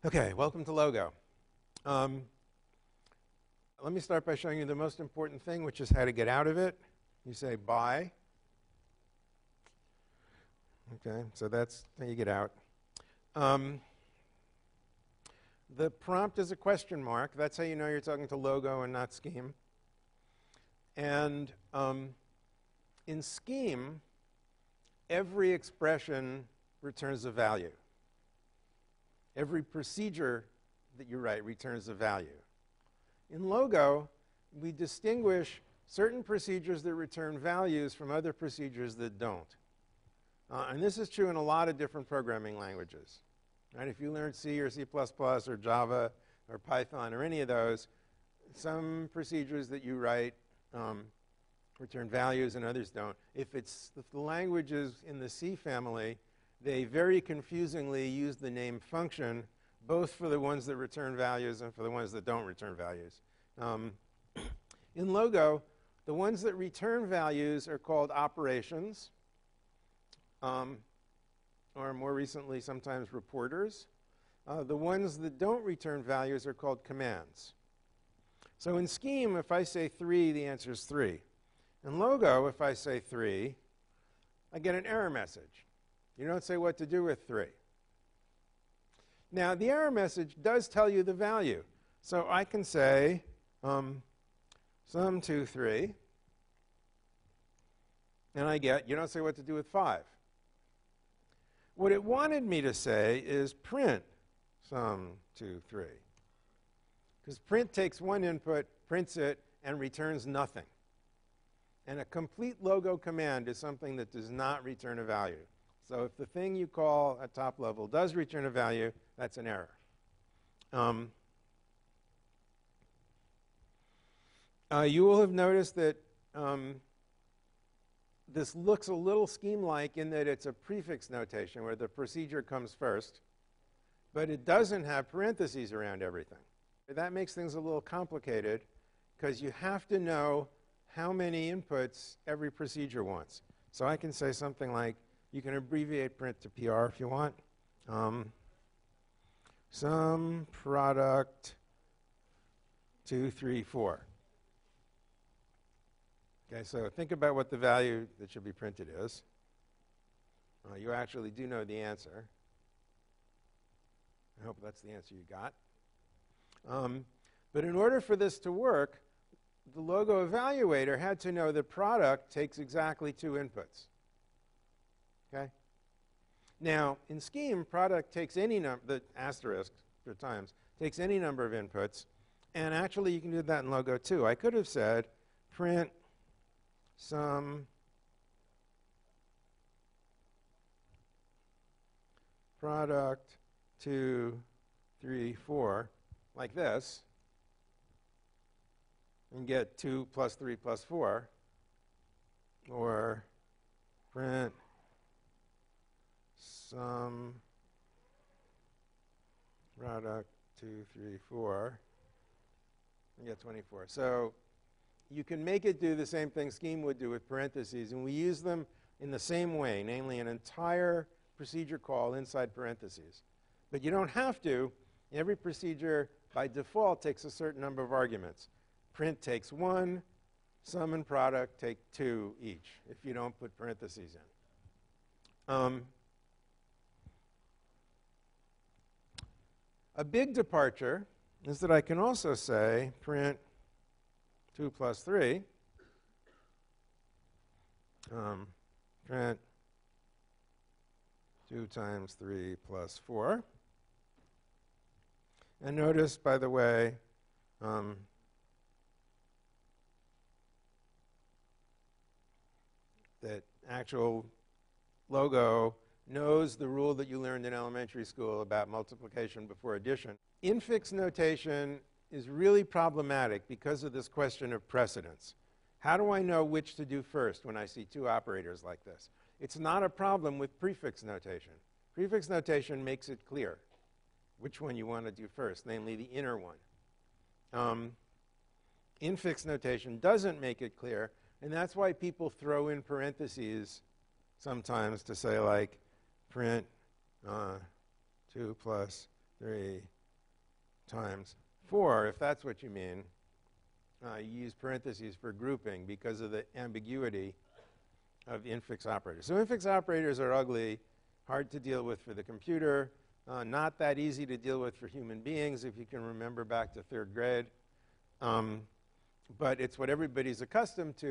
Okay, welcome to Logo. Let me start by showing you the most important thing, which is how to get out of it. You say bye. Okay, so that's how you get out. The prompt is a question mark. That's how you know you're talking to Logo and not Scheme. And in Scheme, every expression returns a value. Every procedure that you write returns a value. In Logo, we distinguish certain procedures that return values from other procedures that don't. And this is true in a lot of different programming languages. Right? If you learn C or C++ or Java or Python or any of those, some procedures that you write return values and others don't. If the language is in the C family, they very confusingly use the name function, both for the ones that return values and for the ones that don't return values. In Logo, the ones that return values are called operations, or more recently, sometimes reporters. The ones that don't return values are called commands. So in Scheme, if I say 3, the answer is 3. In Logo, if I say 3, I get an error message. You don't say what to do with 3. Now, the error message does tell you the value. So I can say sum 2, 3, and I get, you don't say what to do with 5. What it wanted me to say is print sum 2, 3. Because print takes one input, prints it, and returns nothing. And a complete Logo command is something that does not return a value. So if the thing you call at top level does return a value, that's an error. You will have noticed that this looks a little scheme-like in that it's a prefix notation where the procedure comes first, but it doesn't have parentheses around everything. That makes things a little complicated because you have to know how many inputs every procedure wants. So I can say something like, you can abbreviate print to PR if you want. Sum product 2, 3, 4. Okay, so think about what the value that should be printed is. You actually do know the answer. I hope that's the answer you got. But in order for this to work, the Logo evaluator had to know the product takes exactly 2 inputs. Okay? Now, in Scheme, product takes any number, the asterisk for times, takes any number of inputs. And actually, you can do that in Logo too. I could have said print sum product 2, 3, 4, like this, and get 2 plus 3 plus 4, or print sum product 2, 3, 4, and get 24. So you can make it do the same thing Scheme would do with parentheses, and we use them in the same way, namely an entire procedure call inside parentheses. But you don't have to. Every procedure, by default, takes a certain number of arguments. Print takes 1, sum and product take 2 each, if you don't put parentheses in. A big departure is that I can also say print 2 plus 3, print 2 times 3 plus 4. And notice, by the way, that actual Logo knows the rule that you learned in elementary school about multiplication before addition. Infix notation is really problematic because of this question of precedence. How do I know which to do first when I see 2 operators like this? It's not a problem with prefix notation. Prefix notation makes it clear which one you want to do first, namely the inner one. Infix notation doesn't make it clear, and that's why people throw in parentheses sometimes to say, like, print 2 plus 3 times 4, if that's what you mean. You use parentheses for grouping because of the ambiguity of infix operators. So infix operators are ugly, hard to deal with for the computer, not that easy to deal with for human beings, if you can remember back to 3rd grade. But it's what everybody's accustomed to.